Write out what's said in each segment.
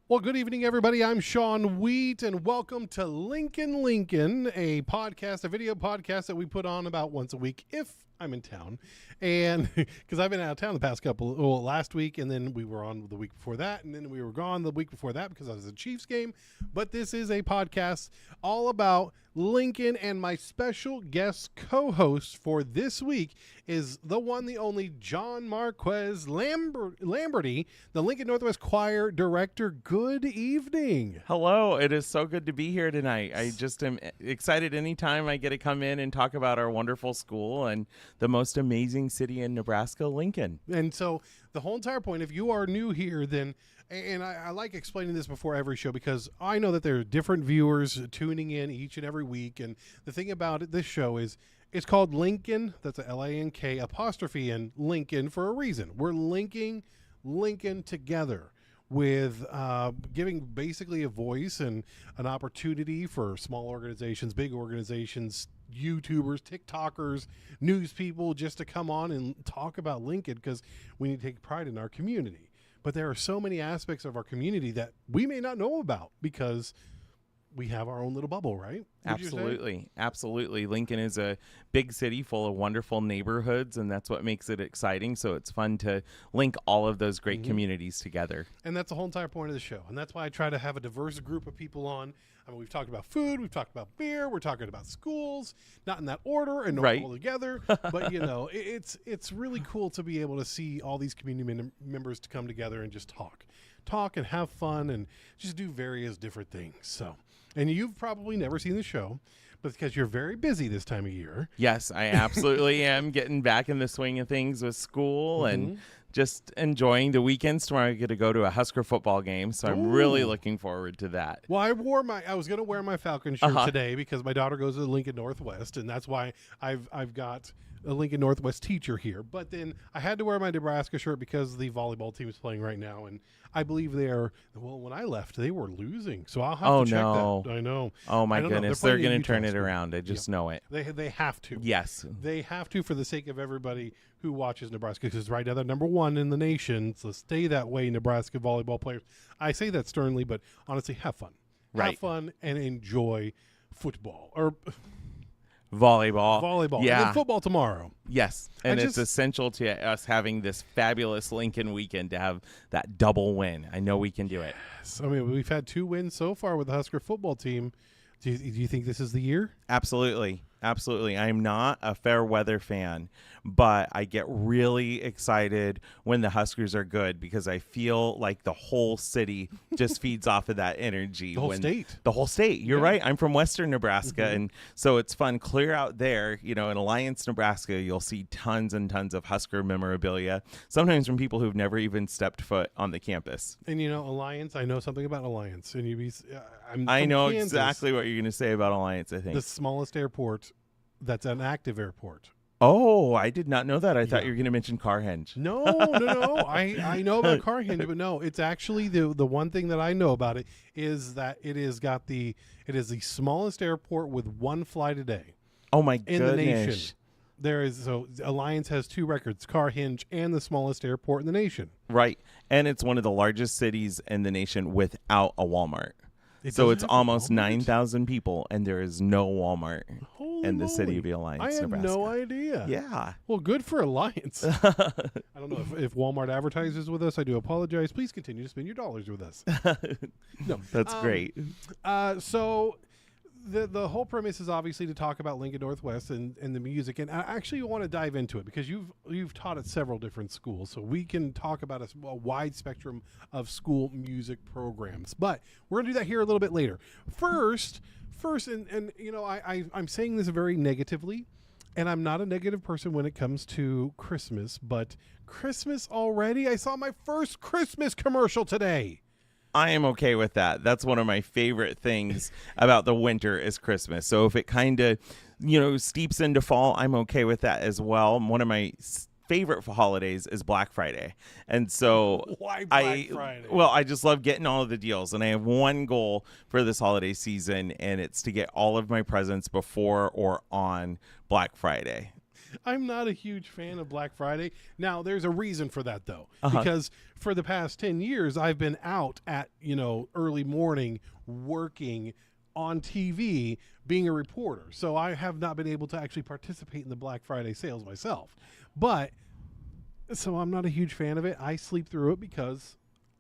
Well, good evening, everybody. I'm Sean Wheat, and welcome to Lincoln, a podcast, a video podcast that we put on about once a week if I'm in town. And because I've been out of town the past last week, and then we were on the week before that, and then we were gone the week before that because I was at the Chiefs game. But this is a podcast all about Lincoln, and my special guest co-host for this week is the one, the only John Marquez Lamberty, the Lincoln Northwest Choir Director. Good evening. Hello. It is so good to be here tonight. I just am excited anytime I get to come in and talk about our wonderful school and the most amazing city in Nebraska, Lincoln. And so the whole entire point, if you are new here, then, and I like explaining this before every show because I know that there are different viewers tuning in each and every week. And the thing about this show is it's called Lincoln. That's a L-A-N-K apostrophe and Lincoln for a reason. We're linking Lincoln together with giving basically a voice and an opportunity for small organizations, big organizations, YouTubers, TikTokers, news people just to come on and talk about Lincoln because we need to take pride in our community. But there are so many aspects of our community that we may not know about because we have our own little bubble, right? Absolutely. Lincoln is a big city full of wonderful neighborhoods, and that's what makes it exciting. So it's fun to link all of those great communities together. And that's the whole entire point of the show. And that's why I try to have a diverse group of people on. I mean, we've talked about food, we've talked about beer, we're talking about schools, not in that order and not all together. But, you know, it's really cool to be able to see all these community members to come together and just talk and have fun and just do various different things. So, and you've probably never seen the show, but because you're very busy this time of year. Yes, I absolutely am getting back in the swing of things with school and just enjoying the weekends. Tomorrow I get to go to a Husker football game, so I'm really looking forward to that. Well, I was going to wear my Falcon shirt today because my daughter goes to the Lincoln Northwest, and that's why I've got a Lincoln Northwest teacher here. But then I had to wear my Nebraska shirt because the volleyball team is playing right now, and I believe when I left, they were losing. So I'll have to check that. I know. Oh, my goodness. They're going to turn it around. I just know it. They have to. Yes. They have to for the sake of everybody who watches Nebraska because right now they're number one in the nation. So stay that way, Nebraska volleyball players. I say that sternly, but honestly, have fun. Right. Have fun and enjoy football or volleyball. Yeah. And then football tomorrow. Yes. And it's essential to us having this fabulous Lincoln weekend to have that double win. I know we can do it. Yes. I mean, we've had 2 wins so far with the Husker football team. Do you think this is the year? Absolutely. I'm not a fair weather fan, but I get really excited when the Huskers are good because I feel like the whole city just feeds off of that energy. The whole state. You're right. I'm from Western Nebraska, and so it's fun. Clear out there, in Alliance, Nebraska, you'll see tons and tons of Husker memorabilia, sometimes from people who've never even stepped foot on the campus. And, Alliance, I know something about Alliance. And I know Kansas, exactly what you're going to say about Alliance, I think. The smallest airport that's an active airport. Oh, I did not know that. I thought you were going to mention Carhenge. No. I know about Carhenge, but no, it's actually the one thing that I know about it is that it is the smallest airport with 1 flight a day. Oh my goodness. In the nation. So Alliance has 2 records, Carhenge and the smallest airport in the nation. Right. And it's one of the largest cities in the nation without a Walmart. So it's almost 9,000 people, and there is no Walmart in the city of Alliance, I have Nebraska. no idea. Yeah. Well, good for Alliance. I don't know if Walmart advertises with us. I do apologize. Please continue to spend your dollars with us. No, that's great. So the whole premise is obviously to talk about Lincoln Northwest and the music, and I actually want to dive into it because you've taught at several different schools, so we can talk about a wide spectrum of school music programs. But we're gonna do that here a little bit later. First, and I'm saying this very negatively, and I'm not a negative person when it comes to Christmas, but Christmas already. I saw my first Christmas commercial today. I am okay with that. That's one of my favorite things about the winter is Christmas. So if it kind of, steeps into fall, I'm okay with that as well. One of my favorite holidays is Black Friday. And so why Black Friday? Well, I just love getting all of the deals. And I have one goal for this holiday season, and it's to get all of my presents before or on Black Friday. I'm not a huge fan of Black Friday. Now, there's a reason for that, though, Uh-huh. because for the past 10 years, I've been out at, early morning working on TV, being a reporter. So I have not been able to actually participate in the Black Friday sales myself. But, so I'm not a huge fan of it. I sleep through it because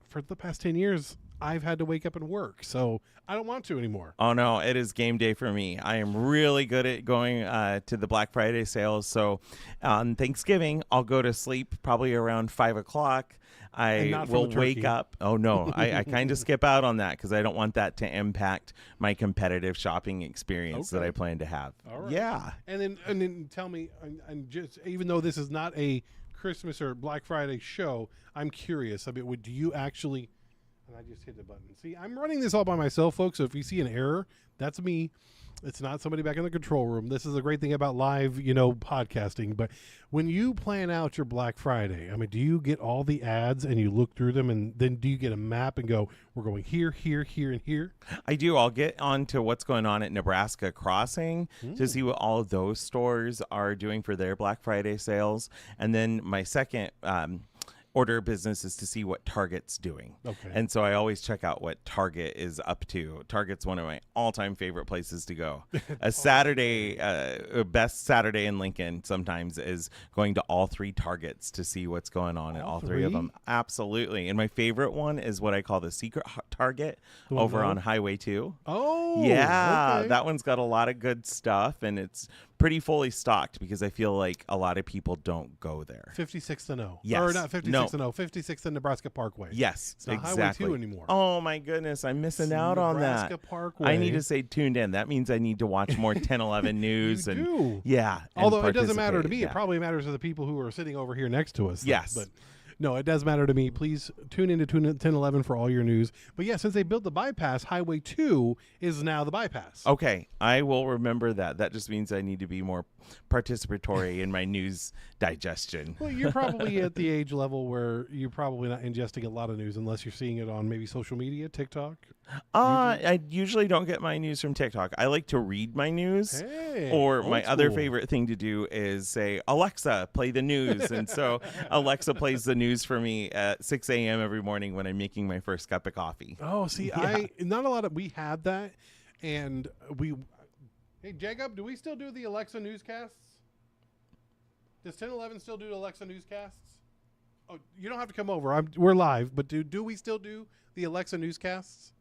for the past 10 years, I've had to wake up and work. So I don't want to anymore. Oh, no, it is game day for me. I am really good at going to the Black Friday sales. So on Thanksgiving, I'll go to sleep probably around 5 o'clock. I will wake up. Oh, no, I kind of skip out on that because I don't want that to impact my competitive shopping experience that I plan to have. All right. Yeah. And then tell me, and just even though this is not a Christmas or Black Friday show, I'm curious. I mean, do you actually? And I just hit the button. See, I'm running this all by myself, folks. So if you see an error, that's me. It's not somebody back in the control room. This is a great thing about live, podcasting. But when you plan out your Black Friday, I mean, do you get all the ads and you look through them, and then do you get a map and go, we're going here, here, here, and here? I do. I'll get on to what's going on at Nebraska Crossing to see what all of those stores are doing for their Black Friday sales. And then my second order of business is to see what Target's doing. Okay. And so I always check out what Target is up to. Target's one of my all-time favorite places to go. A Saturday, best Saturday in Lincoln sometimes is going to all three Targets to see what's going on at all three of them. Absolutely. And my favorite one is what I call the secret Target over on Highway 2. Oh, yeah. okay. That one's got a lot of good stuff, and it's pretty fully stocked because I feel like a lot of people don't go there. 56th and 0. Yes. Or not 56th No. and 0, 56th and Nebraska Parkway. Yes, It's not exactly. Highway 2 anymore. Oh my goodness, I'm missing It's out on Nebraska that. Parkway. I need to stay tuned in. That means I need to watch more 10-11 news. You and do. Yeah. and Although it doesn't matter to participate. me. Yeah. It probably matters to the people who are sitting over here next to us. Yes. But no, it does matter to me. Please tune into 1011 for all your news. But yeah, since they built the bypass, Highway 2 is now the bypass. Okay, I will remember that. That just means I need to be more participatory in my news digestion. Well, you're probably at the age level where you're probably not ingesting a lot of news unless you're seeing it on maybe social media, TikTok. I usually don't get my news from TikTok. I like to read my news. Hey, Or old my other school. favorite thing to do is say, Alexa, play the news. And so Alexa plays the news for me at 6 a.m. every morning when I'm making my first cup of coffee. Oh, see, Yeah. not a lot of, we had that, and hey, Jacob, do we still do the Alexa newscasts? Does 1011 still do Alexa newscasts? Oh, you don't have to come over. We're live, but do we still do the Alexa newscasts?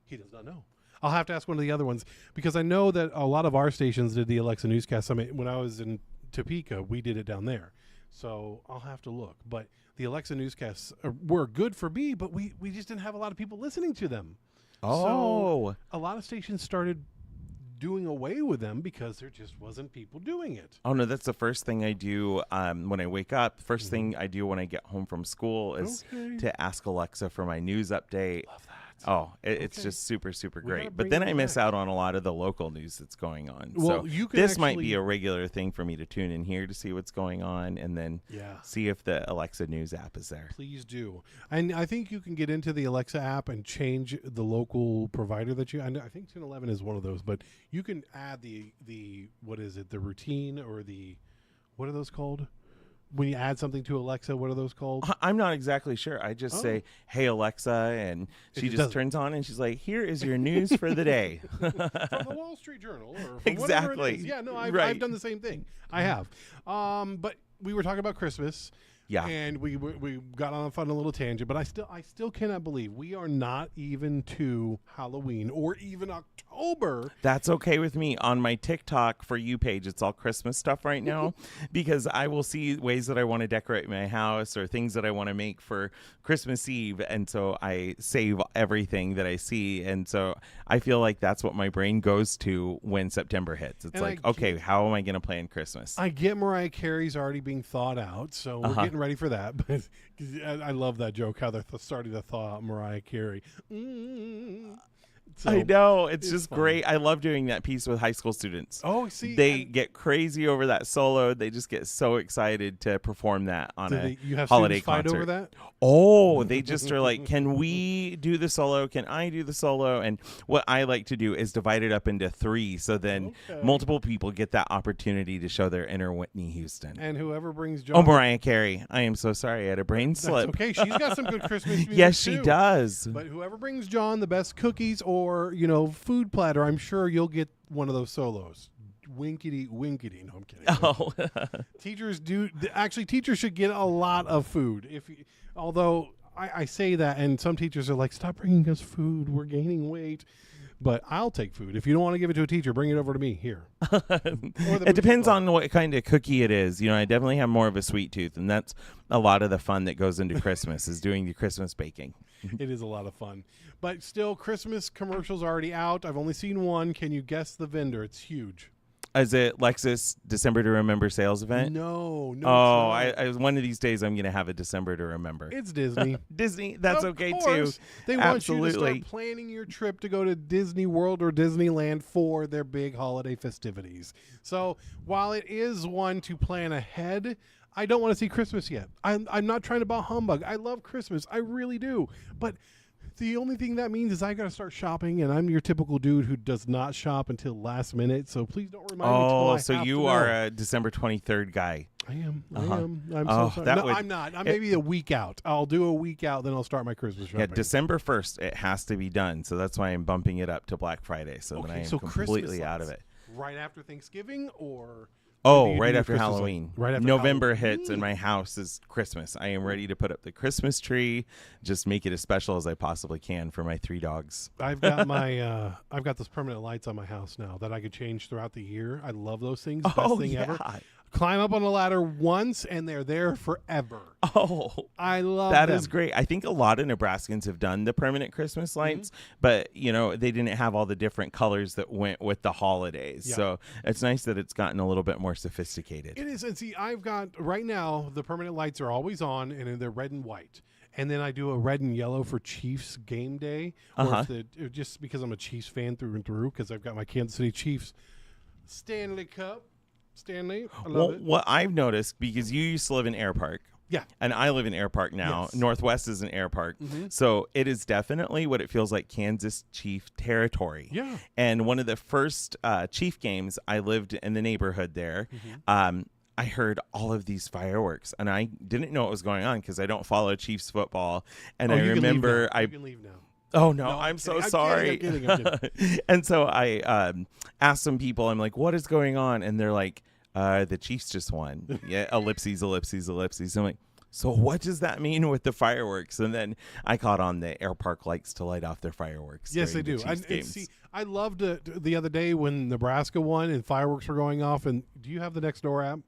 He does not know. I'll have to ask one of the other ones because I know that a lot of our stations did the Alexa newscasts. I mean, when I was in Topeka, we did it down there. So I'll have to look. But the Alexa newscasts were good for me, but we just didn't have a lot of people listening to them. Oh. So a lot of stations started doing away with them because there just wasn't people doing it. Oh, no, that's the first thing I do when I wake up. First thing I do when I get home from school is Okay. to ask Alexa for my news update. Love that. Oh, it's Okay. just super, super We gotta great. bring But then it I miss back. out on a lot of the local news that's going on. Well, so you can this might actually- be a regular thing for me to tune in here to see what's going on and then Yeah. see if the Alexa News app is there. Please do. And I think you can get into the Alexa app and change the local provider that I think 1011 is one of those, but you can add the what is it, the routine or what are those called? When you add something to Alexa, what are those called? I'm not exactly sure. I just say, hey, Alexa, and she just turns on and she's like, here is your news for the day. From the Wall Street Journal or from whatever it Exactly. is. Yeah, no, I've Right. done the same thing. I have. But we were talking about Christmas. Yeah. And we got on a fun little tangent, but I still cannot believe we are not even to Halloween or even October. That's okay with me. On my TikTok For You page, it's all Christmas stuff right now because I will see ways that I want to decorate my house or things that I want to make for Christmas Eve. And so I save everything that I see. And so I feel like that's what my brain goes to when September hits. It's And like, I okay, how am I going to plan Christmas? I get Mariah Carey's already being thought out, so we're getting ready for that. But I love that joke, how they're starting to thaw out Mariah Carey. So I know. It's just fun. great. I love doing that piece with high school students. Oh, see, They get crazy over that solo. They just get so excited to perform that on a you have holiday students fight concert. over that? Oh, they just are like, can we do the solo? Can I do the solo? And what I like to do is divide it up into 3, so then multiple people get that opportunity to show their inner Whitney Houston. And whoever brings John. Oh, Mariah Carey. I am so sorry. I had a brain slip. That's okay. She's got some good Christmas music Yes, she too. does. But whoever brings John the best cookies or, food platter, I'm sure you'll get one of those solos. Winkety, winkety. No, I'm kidding. Oh. Teachers should get a lot of food. Although I say that, and some teachers are like, stop bringing us food. We're gaining weight. But I'll take food. If you don't want to give it to a teacher, bring it over to me here. It depends on what kind of cookie it is. I definitely have more of a sweet tooth, and that's a lot of the fun that goes into Christmas is doing the Christmas baking. It is a lot of fun. But still, Christmas commercials are already out. I've only seen one. Can you guess the vendor? It's huge. Is it Lexus December to Remember sales event? No. Oh, I one of these days I'm going to have a December to Remember. It's Disney. Disney, that's of okay course. too. They want Absolutely. you to start planning your trip to go to Disney World or Disneyland for their big holiday festivities. So while it is one to plan ahead, I don't want to see Christmas yet. I'm not trying to bah humbug. I love Christmas. I really do. But the only thing that means is I got to start shopping, and I'm your typical dude who does not shop until last minute. So please don't remind me. Oh, so you are a December 23rd guy. I am. I'm Oh, so sorry. that No, would- I'm not. I'm maybe a week out. I'll do a week out, then I'll start my Christmas shopping. Yeah, December 1st, it has to be done. So that's why I'm bumping it up to Black Friday. So that I am completely Christmas out of lights. it. Right after Thanksgiving or? Oh, do you right do after Christmas Halloween. lights? Right after November Halloween. hits and my house is Christmas. I am ready to put up the Christmas tree, just make it as special as I possibly can for my 3 dogs. I've got I've got those permanent lights on my house now that I could change throughout the year. I love those things. Best thing ever. Climb up on a ladder once and they're there forever. Oh, I love that them. is great. I think a lot of Nebraskans have done the permanent Christmas lights, but they didn't have all the different colors that went with the holidays. Yeah. So it's nice that it's gotten a little bit more sophisticated. It is. And see, I've got right now the permanent lights are always on and they're red and white. And then I do a red and yellow for Chiefs game day. Or just because I'm a Chiefs fan through and through, because I've got my Kansas City Chiefs Stanley Cup. Stanley, I love it. What I've noticed, because you used to live in Air Park. Yeah. And I live in Air Park now. Yes. Northwest is an Air Park. So it is definitely what it feels like Kansas Chief territory. Yeah. And one of the first Chief games, I lived in the neighborhood there. I heard all of these fireworks, and I didn't know what was going on because I don't follow Chiefs football. And I remember you can leave now. Oh, no, I'm so sorry. I'm kidding. And so I asked some people, I'm like, what is going on? And they're like, the Chiefs just won. Yeah, ellipses. I'm like, so what does that mean with the fireworks? And then I caught on the Air Park likes to light off their fireworks. Yes, they during do. the Chiefs games. See, I loved it the other day when Nebraska won and fireworks were going off. And do you have the Nextdoor app?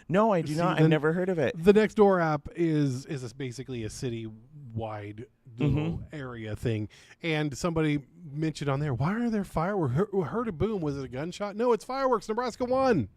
No, I do not. I've never heard of it. The Nextdoor app is basically a city-wide little area thing. And somebody mentioned on there, why are there fireworks? Heard a boom. Was it a gunshot? No, it's fireworks. Nebraska won.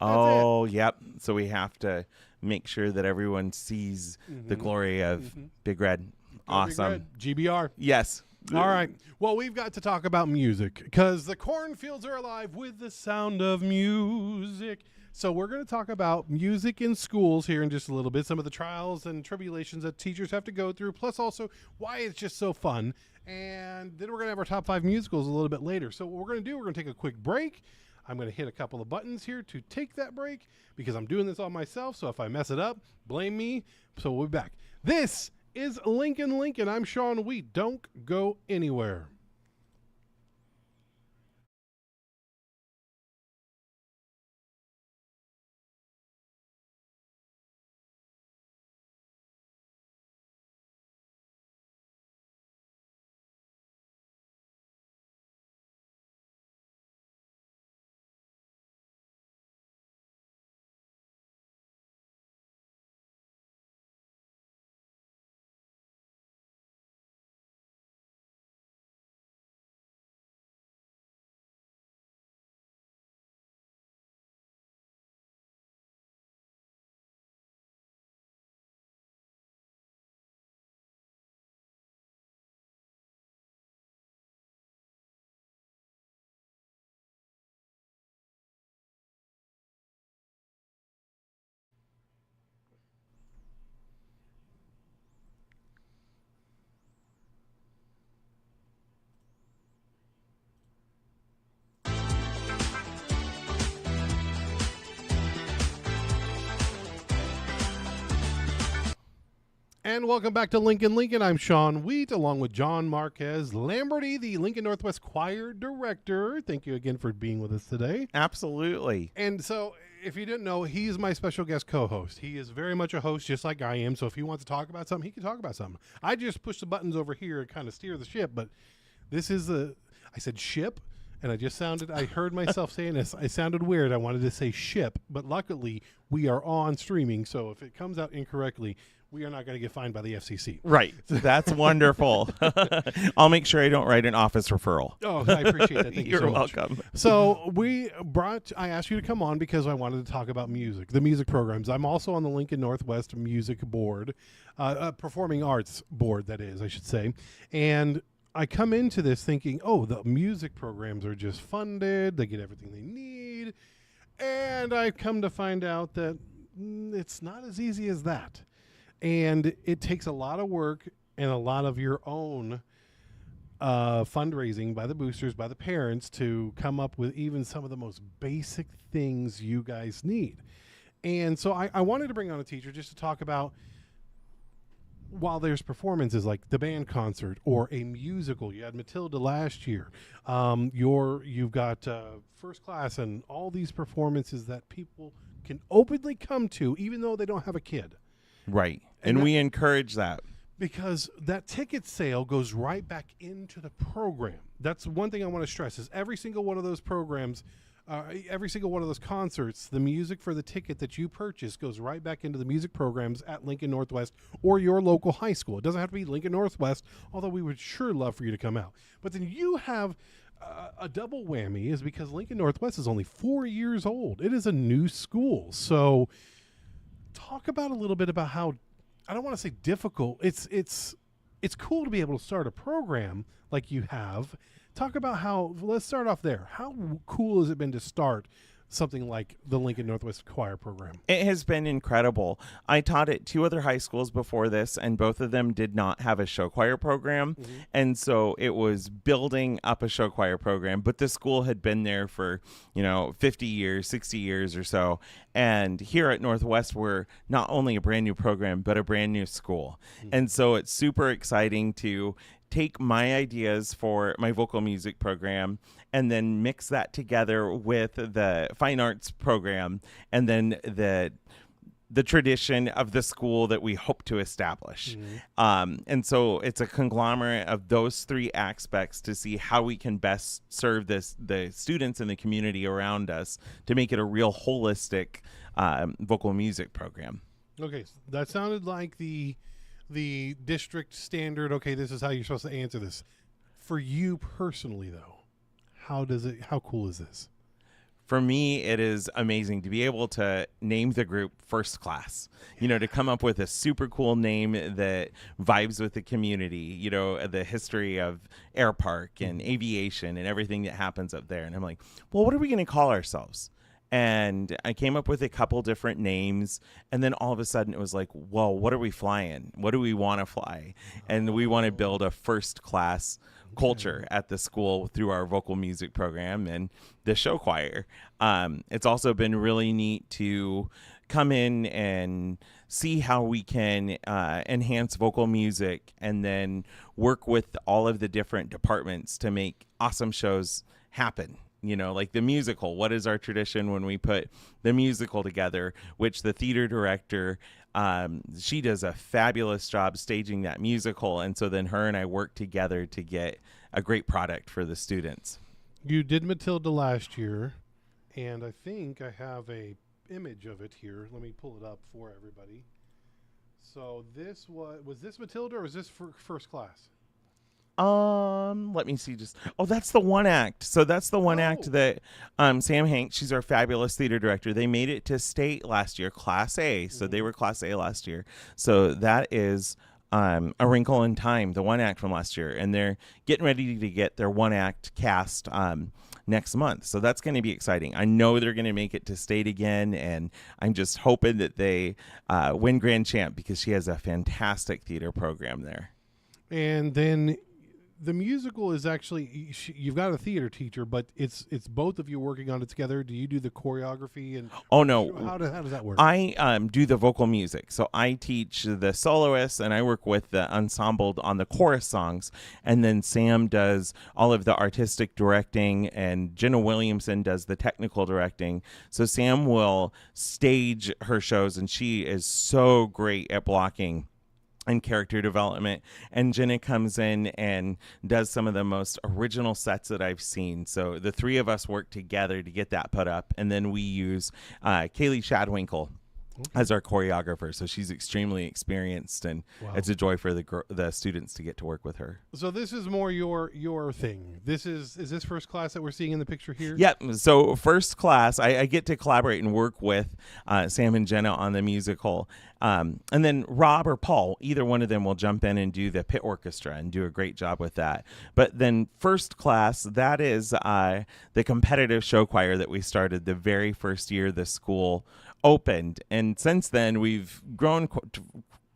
Oh, yep. So we have to make sure that everyone sees the glory of Big Red. Awesome. Big Red. GBR. Yes. All right. Well, we've got to talk about music because the cornfields are alive with the sound of music. So we're going to talk about music in schools here in just a little bit, some of the trials and tribulations that teachers have to go through, plus also why it's just so fun. And then we're going to have our top 5 musicals a little bit later. So what we're going to do, we're going to take a quick break. I'm going to hit a couple of buttons here to take that break because I'm doing this all myself. So if I mess it up, blame me. So we'll be back. This is Lincoln. I'm Sean Wheat. Don't go anywhere. And welcome back to Lincoln. I'm Sean Wheat, along with John Marquez Lamberty, the Lincoln Northwest Choir Director. Thank you again for being with us today. Absolutely. And so, if you didn't know, he's my special guest co-host. He is very much a host, just like I am. So if he wants to talk about something, he can talk about something. I just push the buttons over here and kind of steer the ship. But this is I said ship, and I heard myself saying this. I sounded weird. I wanted to say ship, but luckily we are on streaming. So if it comes out incorrectly, we are not going to get fined by the FCC. Right. That's wonderful. I'll make sure I don't write an office referral. Oh, I appreciate that. Thank you so much. You're welcome. So I asked you to come on because I wanted to talk about music, the music programs. I'm also on the Lincoln Northwest Music Board, Performing Arts Board, that is, I should say. And I come into this thinking, oh, the music programs are just funded. They get everything they need. And I come to find out that it's not as easy as that. And it takes a lot of work and a lot of your own fundraising by the boosters, by the parents, to come up with even some of the most basic things you guys need. And so I wanted to bring on a teacher just to talk about, while there's performances like the band concert or a musical. You had Matilda last year. You've got First Class and all these performances that people can openly come to, even though they don't have a kid. Right. And we encourage that. Because that ticket sale goes right back into the program. That's one thing I want to stress is every single one of those programs, every single one of those concerts, the music for the ticket that you purchase goes right back into the music programs at Lincoln Northwest or your local high school. It doesn't have to be Lincoln Northwest, although we would sure love for you to come out. But then you have a double whammy is because Lincoln Northwest is only 4 years old. It is a new school. So talk about a little bit about how, I don't want to say difficult. It's cool to be able to start a program like you have. Talk about how, let's start off there. How cool has it been to start something like the Lincoln Northwest Choir Program? It has been incredible. I taught at 2 other high schools before this, and both of them did not have a show choir program. Mm-hmm. And so it was building up a show choir program, but the school had been there for, 50 years, 60 years or so. And here at Northwest, we're not only a brand new program, but a brand new school. Mm-hmm. And so it's super exciting to take my ideas for my vocal music program and then mix that together with the fine arts program and then the tradition of the school that we hope to establish. Mm-hmm. And so it's a conglomerate of those 3 aspects to see how we can best serve the students in the community around us to make it a real holistic vocal music program. Okay, so that sounded like the district standard. Okay, this is how you're supposed to answer this. For you personally, though, how cool is this? For me, it is amazing to be able to name the group First Class, to come up with a super cool name that vibes with the community, the history of Air Park and aviation and everything that happens up there. And I'm like, well, what are we going to call ourselves? And I came up with a couple different names, and then all of a sudden it was like, whoa, what are we flying? What do we want to fly? And we want to build a first class culture at the school through our vocal music program and the show choir. It's also been really neat to come in and see how we can enhance vocal music and then work with all of the different departments to make awesome shows happen. Like the musical. What is our tradition when we put the musical together, which the theater director, she does a fabulous job staging that musical. And so then her and I work together to get a great product for the students. You did Matilda last year, and I think I have a image of it here. Let me pull it up for everybody. So this was this Matilda or was this for First Class? Let me see. That's the one act. So that's the one act that Sam Hanks, she's our fabulous theater director. They made it to state last year, Class A. So they were Class A last year. So that is A Wrinkle in Time, the one act from last year, and they're getting ready to get their one act cast next month. So that's going to be exciting. I know they're going to make it to state again, and I'm just hoping that they win Grand Champ because she has a fantastic theater program there. And then the musical is actually you've got a theater teacher, but it's both of you working on it together. Do you do the choreography and Oh no, how does that work? I do the vocal music. So I teach the soloists and I work with the ensemble on the chorus songs. And then Sam does all of the artistic directing and Jenna Williamson does the technical directing. So Sam will stage her shows and she is so great at blocking and character development, and Jenna comes in and does some of the most original sets that I've seen. So the three of us work together to get that put up, and then we use Kaylee Shadwinkle as our choreographer. So she's extremely experienced, and it's a joy for the students to get to work with her. So this is more your thing. Is this first class that we're seeing in the picture here? Yep. So first class, I get to collaborate and work with Sam and Jenna on the musical. And then Rob or Paul, either one of them will jump in and do the pit orchestra and do a great job with that. But then first class, that is the competitive show choir that we started the very first year the school opened. And since then, we've grown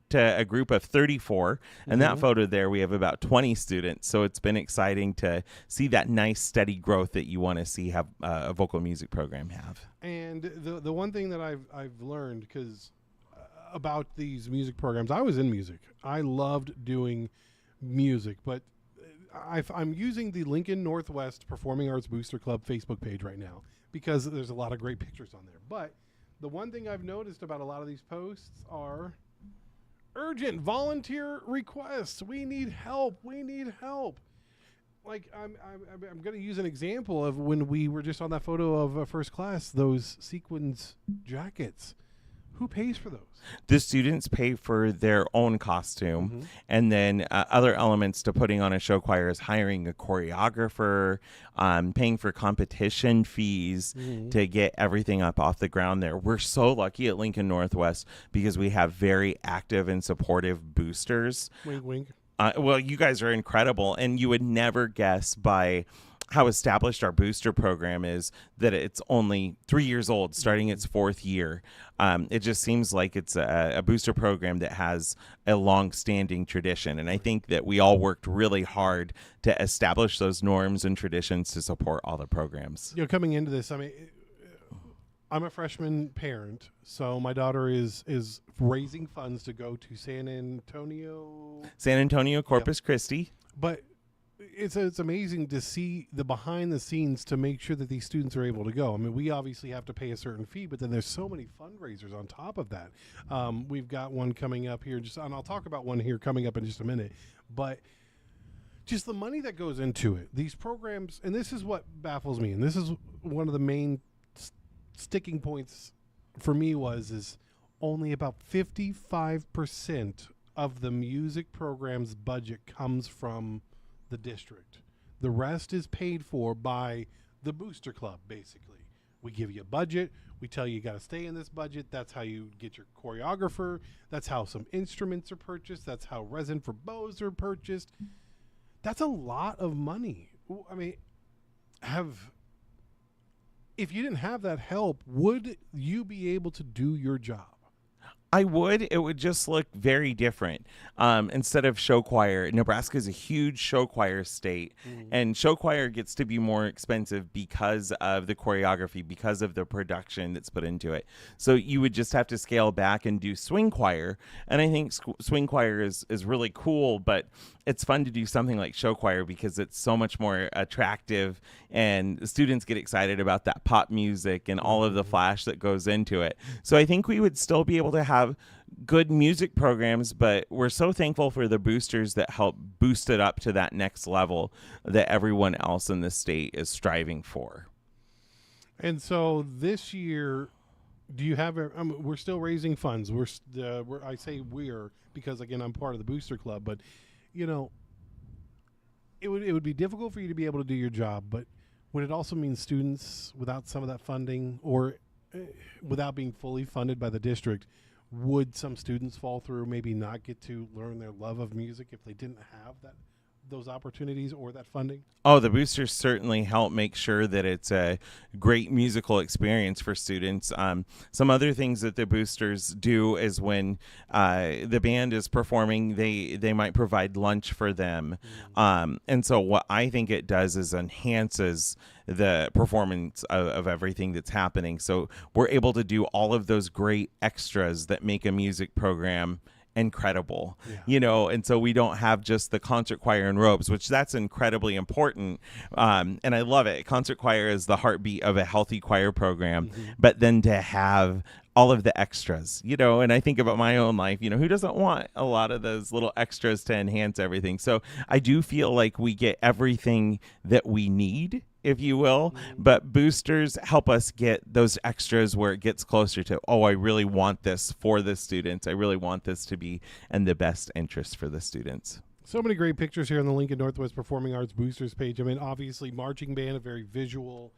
to a group of 34. And that photo there, we have about 20 students. So it's been exciting to see that nice, steady growth that you want to see have a vocal music program have. And the one thing that I've learned, because about these music programs, I was in music. I loved doing music, but I'm using the Lincoln Northwest Performing Arts Booster Club Facebook page right now because there's a lot of great pictures on there. But the one thing I've noticed about a lot of these posts are urgent volunteer requests. We need help. We need help. Like I'm going to use an example of when we were just on that photo of first class, those sequins jackets. Who pays for those? The students pay for their own costume, and then other elements to putting on a show choir is hiring a choreographer, paying for competition fees to get everything up off the ground there. We're so lucky at Lincoln Northwest because we have very active and supportive boosters. Wink, wink. Well, you guys are incredible, and you would never guess by how established our booster program is that it's only 3 years old, starting its 4th year. It just seems like it's a booster program that has a long-standing tradition, and I think that we all worked really hard to establish those norms and traditions to support all the programs. You know, coming into this, I mean, I'm a freshman parent, so my daughter is raising funds to go to San Antonio, Corpus Christi. But it's amazing to see the behind the scenes to make sure that these students are able to go. I mean, we obviously have to pay a certain fee, but then there's so many fundraisers on top of that. We've got one coming up here, and I'll talk about one here coming up in just a minute. But just the money that goes into it, these programs, and this is what baffles me, and this is one of the main sticking points for me is only about 55% of the music program's budget comes from the district. The rest is paid for by the booster club, basically. We give you a budget. We tell you got to stay in this budget. That's how you get your choreographer. That's how some instruments are purchased. That's how resin for bows are purchased. That's a lot of money. I mean, if you didn't have that help, would you be able to do your job? I would. It would just look very different. Instead of show choir, Nebraska is a huge show choir state, and show choir gets to be more expensive because of the choreography, because of the production that's put into it. So you would just have to scale back and do swing choir. And I think swing choir is really cool, but it's fun to do something like show choir because it's so much more attractive, and students get excited about that pop music and all of the flash that goes into it. So I think we would still be able to have good music programs, but we're so thankful for the boosters that help boost it up to that next level that everyone else in the state is striving for. And so this year, do you have we're still raising funds. I say we're because again I'm part of the booster club, but you know, it would be difficult for you to be able to do your job, but would it also mean students without some of that funding or without being fully funded by the district, would some students fall through, maybe not get to learn their love of music if they didn't have that those opportunities or that funding? Oh, the boosters certainly help make sure that it's a great musical experience for students. Some other things that the boosters do is when the band is performing, they might provide lunch for them. And so what I think it does is enhances the performance of everything that's happening. So we're able to do all of those great extras that make a music program incredible, and so we don't have just the concert choir and robes, which that's incredibly important, and I love it. Concert choir is the heartbeat of a healthy choir program, but then to have all of the extras, and I think about my own life, who doesn't want a lot of those little extras to enhance everything? So I do feel like we get everything that we need, if you will, but boosters help us get those extras where it gets closer to, I really want this for the students. I really want this to be in the best interest for the students. So many great pictures here on the Lincoln Northwest Performing Arts Boosters page. I mean, obviously, marching band, a very visual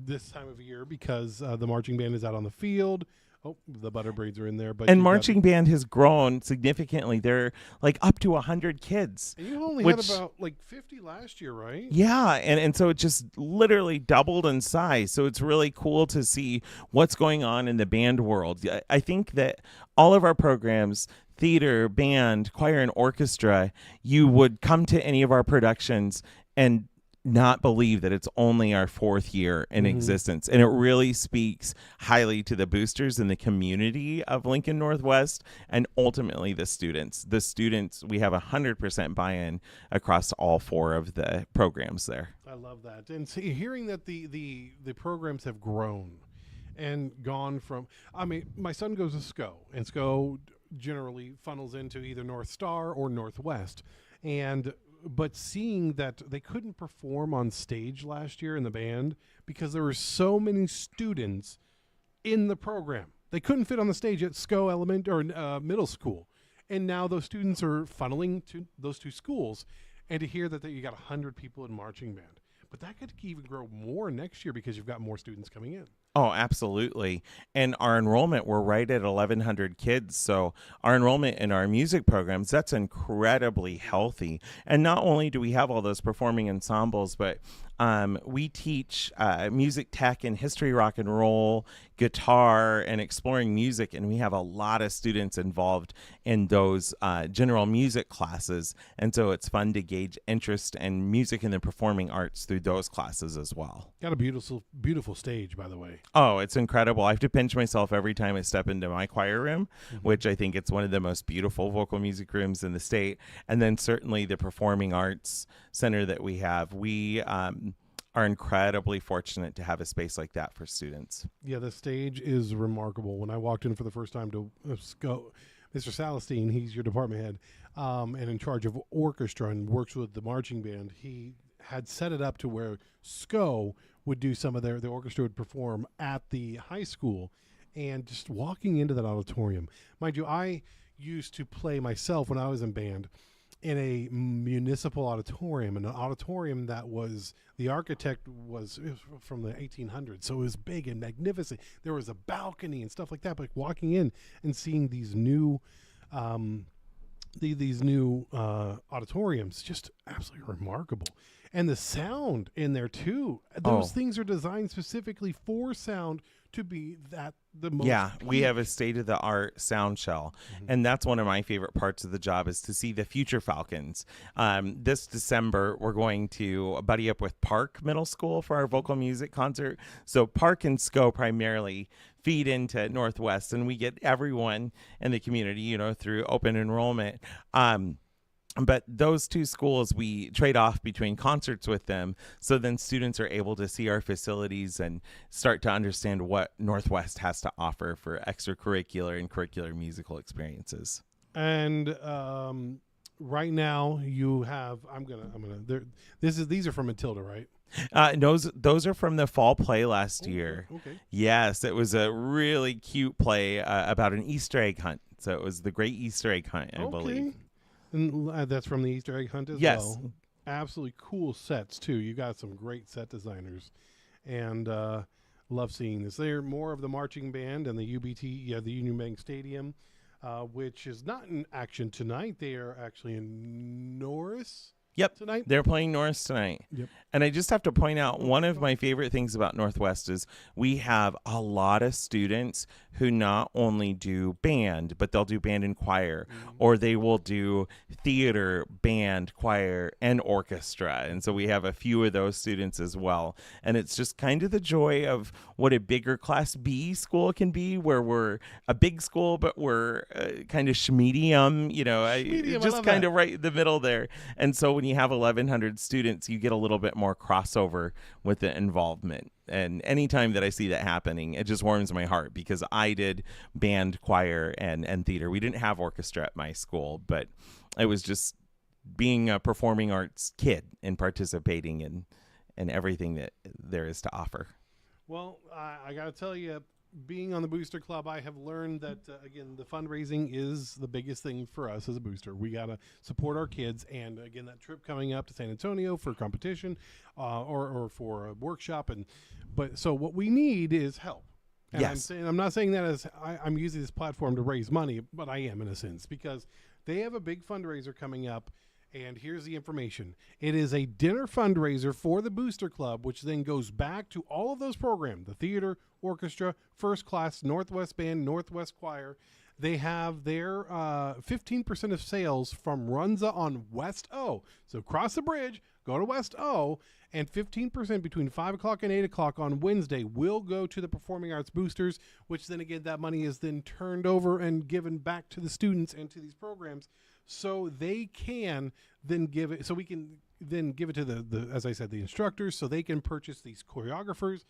this time of year because the marching band is out on the field. Oh, the butter braids are in there. And marching band has grown significantly. They're like up to 100 kids. And you only had about 50 last year, right? Yeah, and so it just literally doubled in size. So it's really cool to see what's going on in the band world. I think that all of our programs, theater, band, choir, and orchestra, you would come to any of our productions and not believe that it's only our 4th year in existence. And it really speaks highly to the boosters and the community of Lincoln Northwest and ultimately the students. The students, we have 100% buy-in across all 4 of the programs there. I love that. And see, hearing that the programs have grown and gone from, I mean, my son goes to SCO, and SCO generally funnels into either North Star or Northwest. But seeing that they couldn't perform on stage last year in the band because there were so many students in the program. They couldn't fit on the stage at SCO middle school. And now those students are funneling to those 2 schools. And to hear that you got 100 people in marching band. But that could even grow more next year because you've got more students coming in. Oh, absolutely. And our enrollment, we're right at 1,100 kids. So our enrollment in our music programs, that's incredibly healthy. And not only do we have all those performing ensembles, but we teach music tech and history, rock and roll, guitar, and exploring music. And we have a lot of students involved in those general music classes. And so it's fun to gauge interest in music and the performing arts through those classes as well. Got a beautiful, beautiful stage, by the way. Oh, it's incredible. I have to pinch myself every time I step into my choir room, which I think it's one of the most beautiful vocal music rooms in the state. And then certainly the Performing Arts Center that we have. We are incredibly fortunate to have a space like that for students. Yeah, the stage is remarkable. When I walked in for the first time to SCO, Mr. Salestein, he's your department head, and in charge of orchestra and works with the marching band, he had set it up to where SCO would do some of the orchestra would perform at the high school. And just walking into that auditorium, mind you, I used to play myself when I was in band in a municipal auditorium, an auditorium that was, the architect was from the 1800s, so it was big and magnificent. There was a balcony and stuff like that, but walking in and seeing these new auditoriums, just absolutely remarkable. And the sound in there too. Those things are designed specifically for sound to be the most. Yeah, peak. we have a state-of-the-art sound shell, and that's one of my favorite parts of the job is to see the future Falcons. This December, we're going to buddy up with Park Middle School for our vocal music concert. So Park and SCO primarily feed into Northwest, and we get everyone in the community, through open enrollment. But those 2 schools, we trade off between concerts with them. So then students are able to see our facilities and start to understand what Northwest has to offer for extracurricular and curricular musical experiences. And right now you have, these are from Matilda, right? Those are from the fall play last year. Okay. Yes, it was a really cute play about an Easter egg hunt. So it was the Great Easter Egg Hunt, I believe. And that's from the Easter egg hunt as well. Absolutely cool sets too. You got some great set designers, and love seeing this. They're more of the marching band and the UBT, the Union Bank Stadium, which is not in action tonight. They are actually in Norris. Yep. tonight? They're playing Norris tonight. Yep. And I just have to point out, one of my favorite things about Northwest is we have a lot of students who not only do band, but they'll do band and choir, or they will do theater, band, choir, and orchestra. And so we have a few of those students as well. And it's just kind of the joy of what a bigger Class B school can be, where we're a big school, but we're kind of schmedium, Schmedium, I just love kind that. of right in the middle there. And so when you have 1,100 students, you get a little bit more crossover with the involvement. And anytime that I see that happening, it just warms my heart, because I did band, choir, and theater. We didn't have orchestra at my school, but it was just being a performing arts kid and participating in everything that there is to offer. Well, I got to tell you, being on the Booster Club, I have learned that, again, the fundraising is the biggest thing for us as a booster. We got to support our kids. And, again, that trip coming up to San Antonio for competition or for a workshop. So what we need is help. And Yes. I'm not saying that as I'm using this platform to raise money, but I am in a sense, because they have a big fundraiser coming up. And here's the information. It is a dinner fundraiser for the Booster Club, which then goes back to all of those programs, the theater, orchestra, first class, Northwest Band, Northwest Choir. They have their 15% of sales from Runza on West O. So cross the bridge, go to West O, and 15% between 5 o'clock and 8 o'clock on Wednesday will go to the Performing Arts Boosters, which then again, that money is then turned over and given back to the students and to these programs. So they can then give it, so we can then give it to the as I said, the instructors, so they can purchase these choreographers,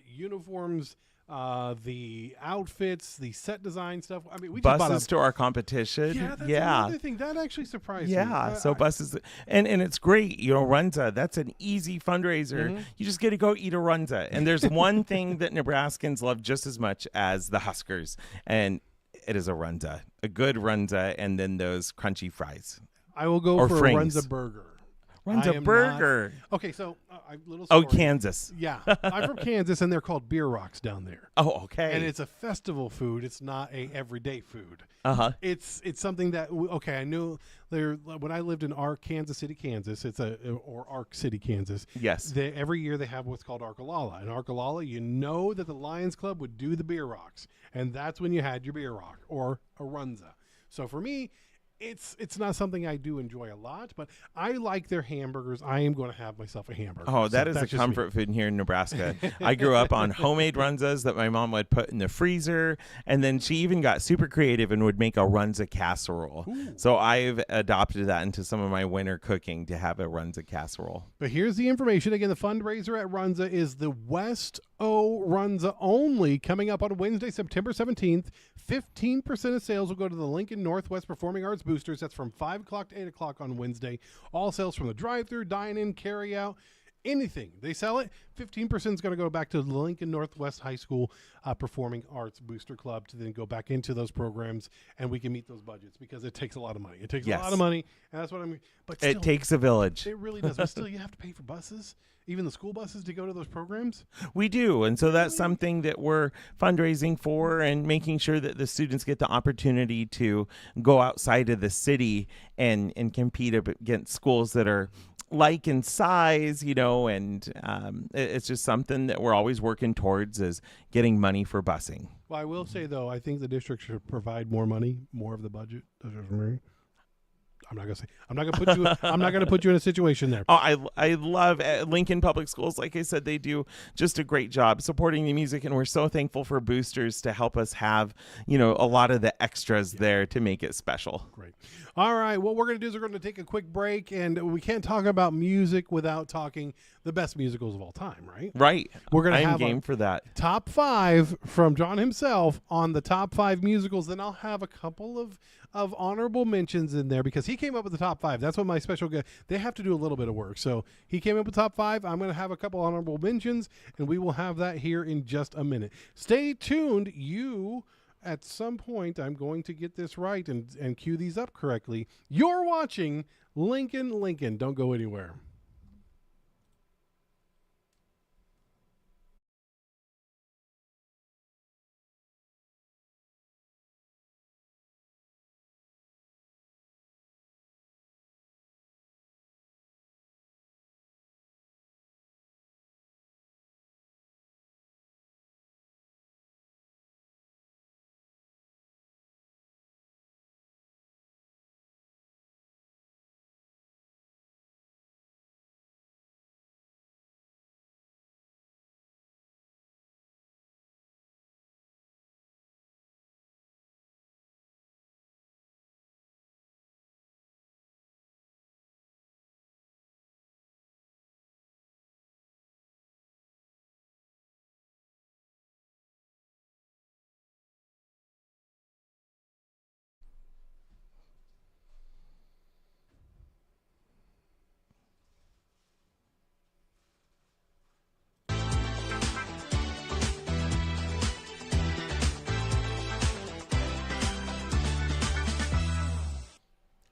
uniforms, the outfits, the set design stuff. I mean, we just Buses to our competition. Yeah, that's another thing that actually surprised me. Yeah, so buses, and it's great. Runza, that's an easy fundraiser. Mm-hmm. You just get to go eat a Runza. And there's one thing that Nebraskans love just as much as the Huskers, and it is a Runza, a good Runza, and then those crunchy fries. I will go Or for Frings. a Runza burger. Runza burger. Okay, so little story. Oh, Kansas. Yeah, I'm from Kansas, and they're called beer rocks down there. Oh, okay. And it's a festival food. It's not a everyday food. Uh-huh. It's something that I knew there when I lived in Kansas City, Kansas. Or Ark City, Kansas. Yes. Every year they have what's called Arkalala. And Arkalala, you know that the Lions Club would do the beer rocks, and that's when you had your beer rock or a Runza. So for me, it's not something I do enjoy a lot, but I like their hamburgers. I am going to have myself a hamburger. Oh, that is that's a just comfort food here in Nebraska. I grew up on homemade Runzas that my mom would put in the freezer, and then she even got super creative and would make a Runza casserole. Ooh. So I've adopted that into some of my winter cooking to have a Runza casserole. But here's the information. Again, the fundraiser at Runza is the West O Runza only, coming up on Wednesday, September 17th. 15% of sales will go to the Lincoln Northwest Performing Arts Boosters. That's from 5 o'clock to 8 o'clock on Wednesday. All sales from the drive-thru, dine-in, carry-out, anything. They sell it. 15% is going to go back to the Lincoln Northwest High School Performing Arts Booster Club to then go back into those programs, and we can meet those budgets, because it takes a lot of money. It takes a lot of money, and that's what I'm. But still, It takes a village. it really does. But still, you have to pay for buses, even the school buses, to go to those programs. We do. And so that's something that we're fundraising for, and making sure that the students get the opportunity to go outside of the city and compete against schools that are like in size, and it's just something that we're always working towards, is getting money for busing. Well, I will say, though, I think the district should provide more money, more of the budget. I'm not gonna say. I'm not gonna put you. I'm not gonna put you in a situation there. Oh, I love Lincoln Public Schools. Like I said, they do just a great job supporting the music, and we're so thankful for boosters to help us have a lot of the extras there to make it special. Great. All right. What we're gonna do is we're gonna take a quick break, and we can't talk about music without talking the best musicals of all time, right? Right. We're gonna I'm have game for that. Top 5 from John himself on the top 5 musicals. Then I'll have a couple of honorable mentions in there, because he came up with the top 5. That's what my special guest, they have to do a little bit of work. So he came up with top 5. I'm going to have a couple honorable mentions, and we will have that here in just a minute. Stay tuned. At some point, I'm going to get this right and cue these up correctly. You're watching Lincoln. Don't go anywhere.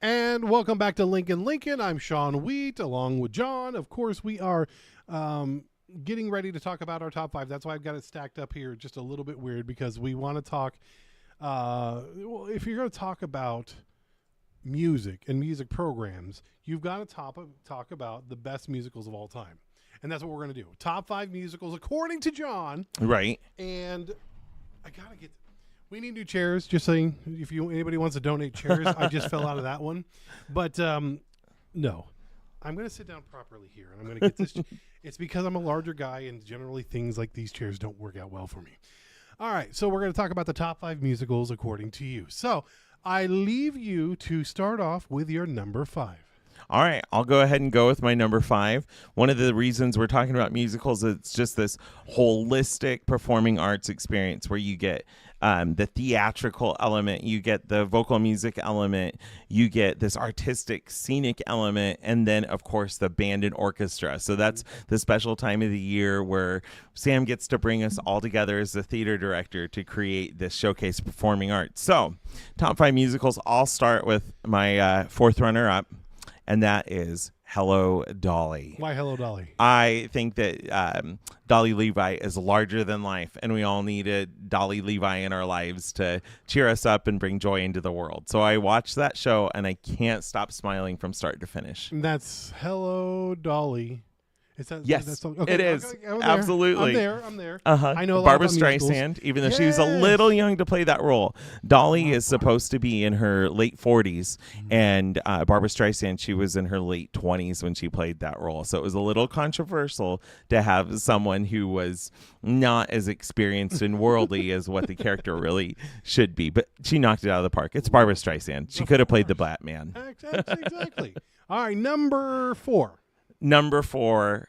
And welcome back to Lincoln. I'm Sean Wheat along with John. Of course, we are getting ready to talk about our top 5. That's why I've got it stacked up here just a little bit weird, because we want to talk, well, if you're going to talk about music and music programs, you've got to talk about the best musicals of all time. And that's what we're going to do. Top 5 musicals according to John. Right. And I got to get... We need new chairs, just saying. If anybody wants to donate chairs, I just fell out of that one. But no, I'm going to sit down properly here, and I'm going to get this. It's because I'm a larger guy, and generally things like these chairs don't work out well for me. All right, so we're going to talk about the top 5 musicals according to you. So I leave you to start off with your number 5. All right, I'll go ahead and go with my number 5. One of the reasons we're talking about musicals is it's just this holistic performing arts experience where you get the theatrical element, you get the vocal music element, you get this artistic scenic element, and then, of course, the band and orchestra. So that's the special time of the year where Sam gets to bring us all together as the theater director to create this showcase performing arts. So top 5 musicals, I'll start with my 4th runner-up. And that is Hello, Dolly. Why Hello, Dolly? I think that Dolly Levi is larger than life, and we all need a Dolly Levi in our lives to cheer us up and bring joy into the world. So I watched that show, and I can't stop smiling from start to finish. And that's Hello, Dolly. Is that, yes, that song? Okay, it is. Okay, Absolutely. I'm there. Uh-huh. I know a lot Barbara about musicals. Streisand, even though she was a little young to play that role. Dolly is supposed to be in her late 40s, and Barbara Streisand, she was in her late 20s when she played that role. So it was a little controversial to have someone who was not as experienced and worldly as what the character really should be. But she knocked it out of the park. It's Barbara Streisand. She could have played the Batman. Exactly. All right, number 4. Number 4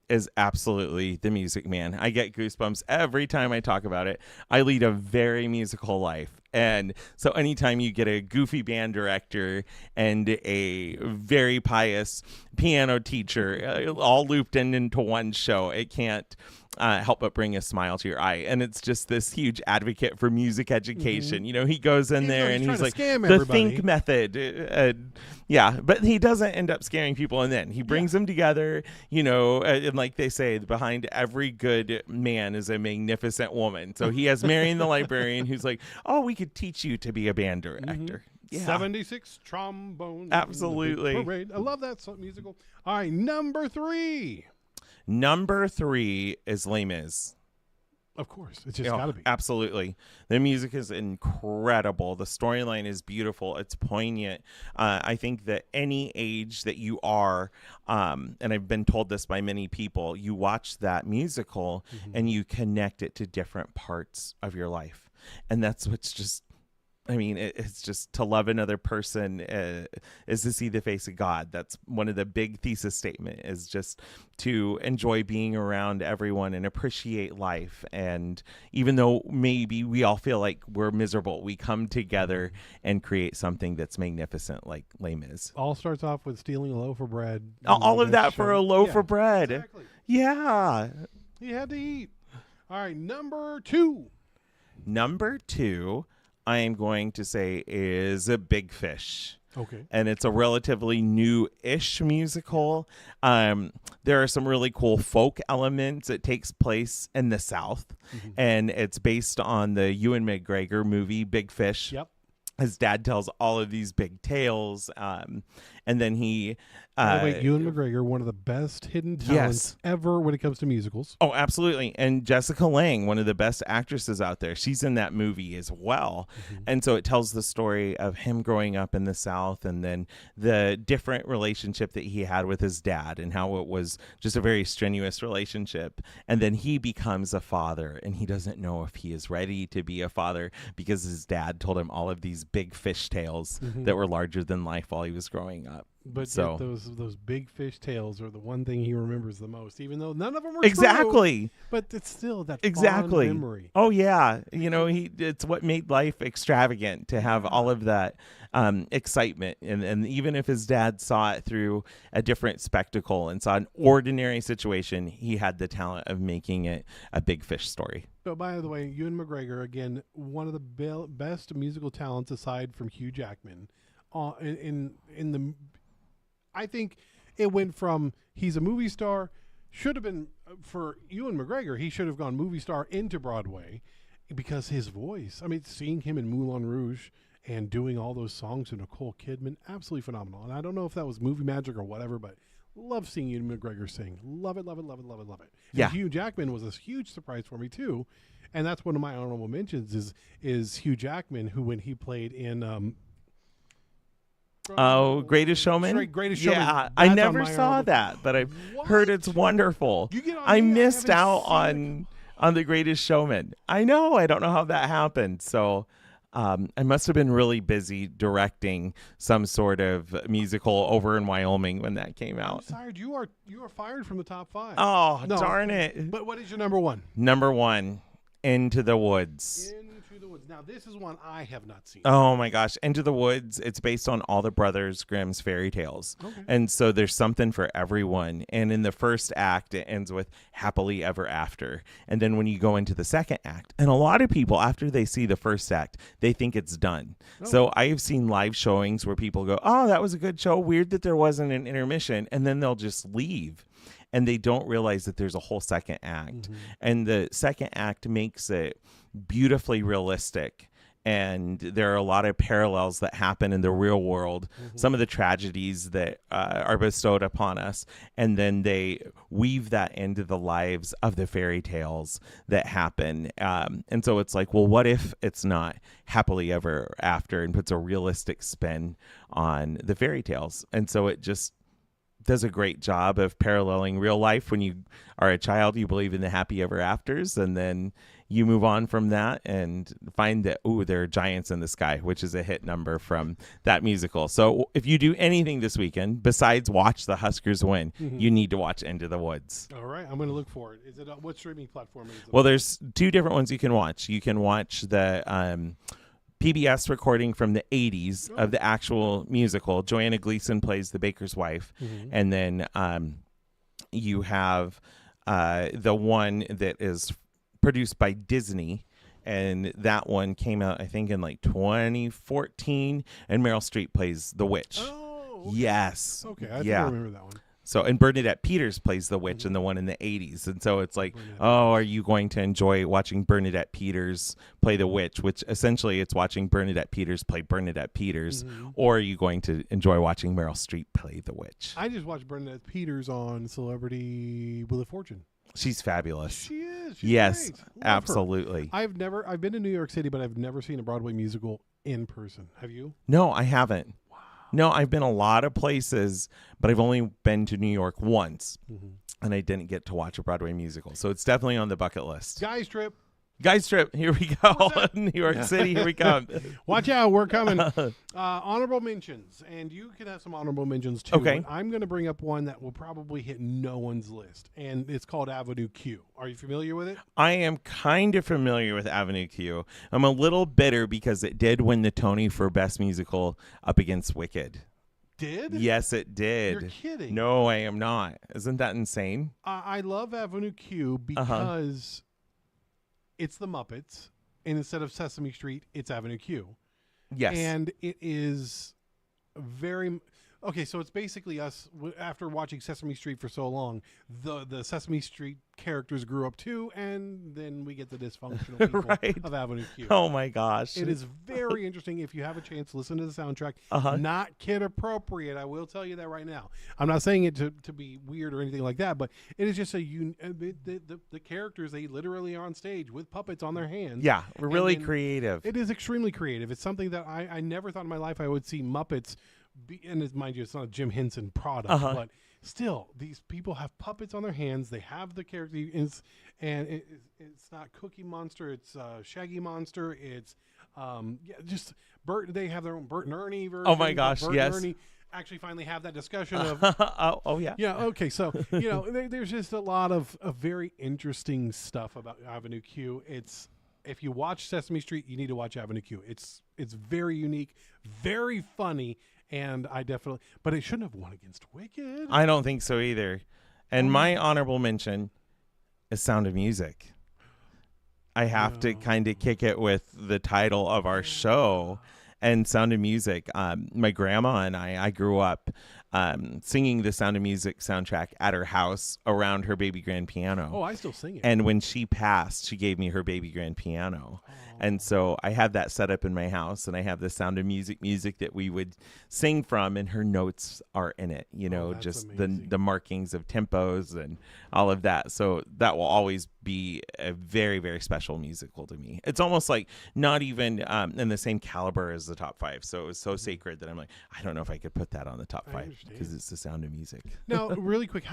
is absolutely The Music Man. I get goosebumps every time I talk about it. I lead a very musical life. And so anytime you get a goofy band director and a very pious piano teacher all looped into one show, it can't help but bring a smile to your eye. And it's just this huge advocate for music education. Mm-hmm. You know, he goes in there and he's like, the think method. Yeah, but he doesn't end up scaring people. And then he brings them together, you know, and like they say, behind every good man is a magnificent woman. So he has Marion the librarian who's like, oh, we could teach you to be a band director. Mm-hmm. Yeah. 76 trombone. Absolutely. Parade. I love that musical. All right, number 3. Number 3 is Les Mis. Of course. It's just got to be. Absolutely. The music is incredible. The storyline is beautiful. It's poignant. I think that any age that you are, and I've been told this by many people, you watch that musical and you connect it to different parts of your life. And that's what's just, I mean, it's just to love another person is to see the face of God. That's one of the big thesis statement, is just to enjoy being around everyone and appreciate life. And even though maybe we all feel like we're miserable, we come together and create something that's magnificent, like Les Mis. All starts off with stealing a loaf of bread. All of that for a loaf of bread. Exactly. Yeah. He had to eat. All right, number 2. Number 2, I am going to say, is a Big Fish. Okay. And it's a relatively new-ish musical. There are some really cool folk elements. It takes place in the South, and it's based on the Ewan McGregor movie, Big Fish. Yep. His dad tells all of these big tales, and then he... Ewan McGregor, one of the best hidden talents ever when it comes to musicals. Oh, absolutely. And Jessica Lange, one of the best actresses out there, she's in that movie as well. And so it tells the story of him growing up in the South, and then the different relationship that he had with his dad, and how it was just a very strenuous relationship. And then he becomes a father, and he doesn't know if he is ready to be a father because his dad told him all of these big fish tales that were larger than life while he was growing up. But so those big fish tales are the one thing he remembers the most, even though none of them were true. But it's still that fond memory. Oh yeah, you know, it's what made life extravagant to have all of that excitement, and even if his dad saw it through a different spectacle and saw an ordinary situation, he had the talent of making it a big fish story. So, by the way, Ewan McGregor, again, one of the best musical talents aside from Hugh Jackman in the. I think it went from he's a movie star, should have been for Ewan McGregor. He should have gone movie star into Broadway because his voice. I mean, seeing him in Moulin Rouge and doing all those songs with Nicole Kidman, absolutely phenomenal. And I don't know if that was movie magic or whatever, but love seeing Ewan McGregor sing. Love it, love it, love it, love it, love it. Yeah. And Hugh Jackman was a huge surprise for me too, and that's one of my honorable mentions is Hugh Jackman, who when he played in Greatest Showman. Greatest Showman. Yeah, I That's never on my saw honorable- that, but I've What? heard it's wonderful. You get on I me, missed haven't out seen on the Greatest Showman. I know. I don't know how that happened. So I must have been really busy directing some sort of musical over in Wyoming when that came I'm out. sorry, you are fired from the top 5. Oh, No. darn it. But what is your number one? Number 1, Into the Woods. Into the Woods. Now this is one I have not seen. Oh my gosh, Into the Woods, it's based on all the Brothers Grimm's fairy tales. Okay. And so there's something for everyone. And in the first act, it ends with happily ever after. And then when you go into the second act, and a lot of people, after they see the first act, they think it's done. Oh. So I have seen live showings where people go, oh, that was a good show. Weird that there wasn't an intermission. And then they'll just leave. And they don't realize that there's a whole second act. Mm-hmm. And the second act makes it beautifully realistic. And there are a lot of parallels that happen in the real world, some of the tragedies that are bestowed upon us. And then they weave that into the lives of the fairy tales that happen. And so it's like, well, what if it's not happily ever after, and puts a realistic spin on the fairy tales? And so it just does a great job of paralleling real life. When you are a child, you believe in the happy ever afters, and then you move on from that and find that, ooh, there are giants in the sky, which is a hit number from that musical. So if you do anything this weekend besides watch the Huskers win, you need to watch Into the Woods. All right, I'm going to look for it. Is it what streaming platform is it? Well, there's 2 different ones you can watch. You can watch the PBS recording from the 80s of the actual musical. Joanna Gleason plays the baker's wife. And then you have the one that is produced by Disney. And that one came out, I think, in like 2014. And Meryl Streep plays the witch. Oh, okay. Yes. Okay, I think Yeah. I remember that one. So, and Bernadette Peters plays the witch in the one in the 80s. And so it's like, oh, are you going to enjoy watching Bernadette Peters play the witch, which essentially it's watching Bernadette Peters play Bernadette Peters, or are you going to enjoy watching Meryl Streep play the witch? I just watched Bernadette Peters on Celebrity Wheel of Fortune. She's fabulous. She is. She's Yes, great. Love her. absolutely. I've been to New York City, but I've never seen a Broadway musical in person. Have you? No, I haven't. Wow. No, I've been a lot of places, but I've only been to New York once, and I didn't get to watch a Broadway musical. So it's definitely on the bucket list. Guys trip. Guys trip, here we go. New York City, here we come. Watch out, we're coming. Honorable mentions, and you can have some honorable mentions too. Okay. But I'm going to bring up one that will probably hit no one's list, and it's called Avenue Q. Are you familiar with it? I am kind of familiar with Avenue Q. I'm a little bitter because it did win the Tony for Best Musical up against Wicked. Did? Yes, it did. You're kidding. No, I am not. Isn't that insane? I love Avenue Q because it's the Muppets, and instead of Sesame Street, it's Avenue Q. Yes. And it is very... Okay, so it's basically us, after watching Sesame Street for so long, the Sesame Street characters grew up too, and then we get the dysfunctional people Right. of Avenue Q. Oh, my gosh. It is very interesting. If you have a chance, listen to the soundtrack. Not kid appropriate. I will tell you that right now. I'm not saying it to be weird or anything like that, but it is just the characters, they literally are on stage with puppets on their hands. Yeah, we're really then creative. It is extremely creative. It's something that I never thought in my life I would see Muppets and mind you, it's not a Jim Henson product, but still, these people have puppets on their hands. They have the character, and it's not Cookie Monster. It's Shaggy Monster. It's just Bert. They have their own Bert and Ernie version. Oh my gosh, Bert yes. and Ernie actually finally have that discussion of. Oh yeah. Yeah. Okay. So there's just a lot of very interesting stuff about Avenue Q. If you watch Sesame Street, you need to watch Avenue Q. It's very unique, very funny. And but it shouldn't have won against Wicked. I don't think so either. And my honorable mention is Sound of Music. I have to kind of kick it with the title of our show. and Sound of Music. My grandma and I grew up singing the Sound of Music soundtrack at her house around her baby grand piano. Oh, I still sing it. And when she passed, she gave me her baby grand piano. And so I have that set up in my house, and I have the Sound of music that we would sing from, and her notes are in it, just the markings of tempos and all of that. So that will always be a very, very special musical to me. It's almost like not even in the same caliber as the top 5. So it was so sacred that I'm like, I don't know if I could put that on the top 5 because it's the Sound of Music. Now, really quick,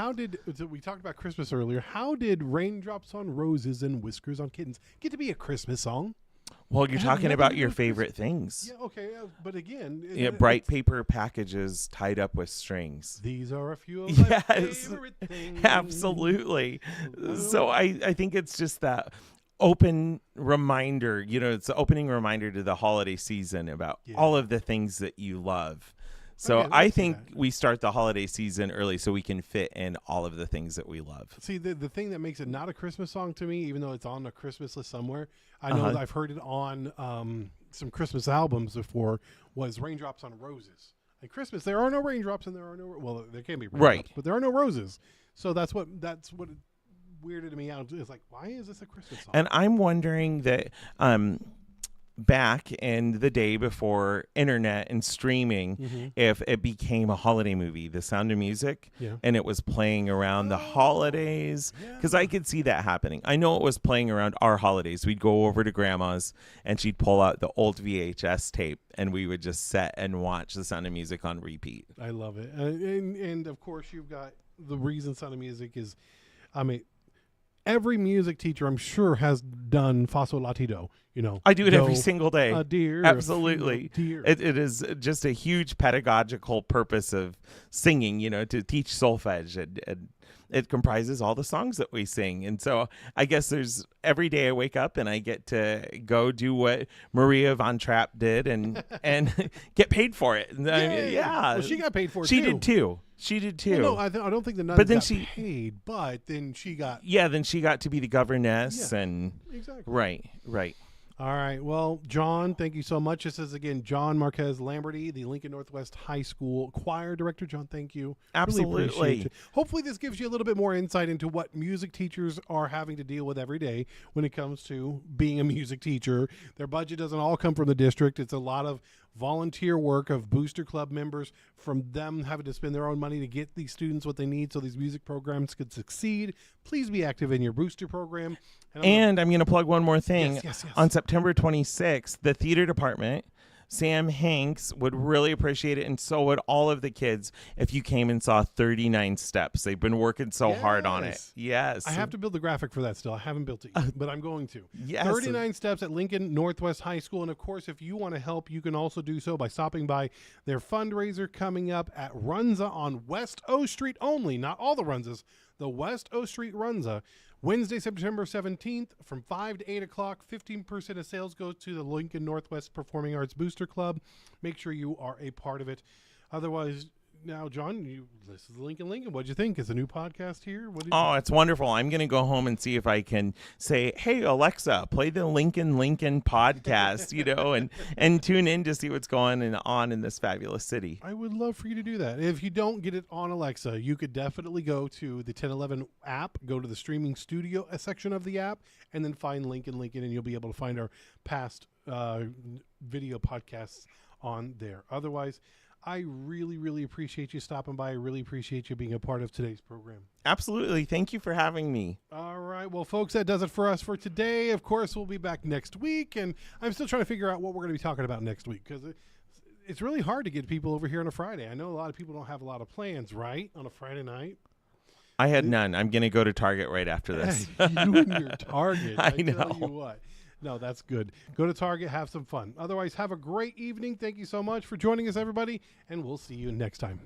we talked about Christmas earlier. How did Raindrops on Roses and Whiskers on Kittens get to be a Christmas song? Well, you're talking about your favorite things. Yeah, okay, but again... bright paper packages tied up with strings. These are a few of my favorite things. Absolutely. So I think it's just that open reminder, it's an opening reminder to the holiday season about all of the things that you love. So I think we start the holiday season early so we can fit in all of the things that we love. See, the thing that makes it not a Christmas song to me, even though it's on a Christmas list somewhere, I know that I've heard it on some Christmas albums before, was Raindrops on Roses. At Christmas, there are no raindrops and there are no, well, there can be raindrops, but there are no roses. So that's what weirded me out. It's like, why is this a Christmas song? And I'm wondering that back in the day before internet and streaming, if it became a holiday movie, The Sound of Music, and it was playing around the holidays, because I could see that happening. I know it was playing around our holidays. We'd go over to grandma's and she'd pull out the old VHS tape and we would just sit and watch The Sound of Music on repeat. I love it. And of course you've got the reason Sound of Music is, every music teacher, I'm sure, has done Fa Sol La Ti Do. I do it every single day. A deer, absolutely. Deer. It is just a huge pedagogical purpose of singing. To teach solfege, and it comprises all the songs that we sing. And so I guess there's every day I wake up and I get to go do what Maria von Trapp did and get paid for it. And well, she got paid for it. She did too. She did too. Well, no, I don't think the nuns got paid, but then she got... Yeah, then she got to be the governess and... Exactly. Right. All right. Well, John, thank you so much. This is, again, John Marquez Lamberty, the Lincoln Northwest High School choir director. John, thank you. Absolutely. Really appreciate you. Hopefully this gives you a little bit more insight into what music teachers are having to deal with every day when it comes to being a music teacher. Their budget doesn't all come from the district. It's a lot of volunteer work of booster club members, from them having to spend their own money to get these students what they need so these music programs could succeed. Please be active in your booster program. And I'm going to plug one more thing. Yes. On September 26th, the theater department, Sam Hanks, would really appreciate it, and so would all of the kids, if you came and saw 39 Steps. They've been working so hard on it. Yes. I have to build the graphic for that still. I haven't built it yet, but I'm going to. Yes. 39 Steps at Lincoln Northwest High School. And, of course, if you want to help, you can also do so by stopping by their fundraiser coming up at Runza on West O Street only. Not all the Runzas. The West O Street Runza. Wednesday, September 17th from 5 to 8 o'clock. 15% of sales goes to the Lincoln Northwest Performing Arts Booster Club. Make sure you are a part of it. Otherwise, now, John, this is Lincoln. What'd you think? Is a new podcast here? It's wonderful. I'm going to go home and see if I can say, hey, Alexa, play the Lincoln podcast, and tune in to see what's going on in this fabulous city. I would love for you to do that. If you don't get it on Alexa, you could definitely go to the 1011 app, go to the streaming studio section of the app, and then find Lincoln, and you'll be able to find our past video podcasts on there. Otherwise, I really, really appreciate you stopping by. I really appreciate you being a part of today's program. Absolutely. Thank you for having me. All right. Well, folks, that does it for us for today. Of course, we'll be back next week, and I'm still trying to figure out what we're going to be talking about next week, because it's really hard to get people over here on a Friday. I know a lot of people don't have a lot of plans, right, on a Friday night. I had none. I'm going to go to Target right after this. You and your Target. I know. Tell you what. No, that's good. Go to Target, have some fun. Otherwise, have a great evening. Thank you so much for joining us, everybody, and we'll see you next time.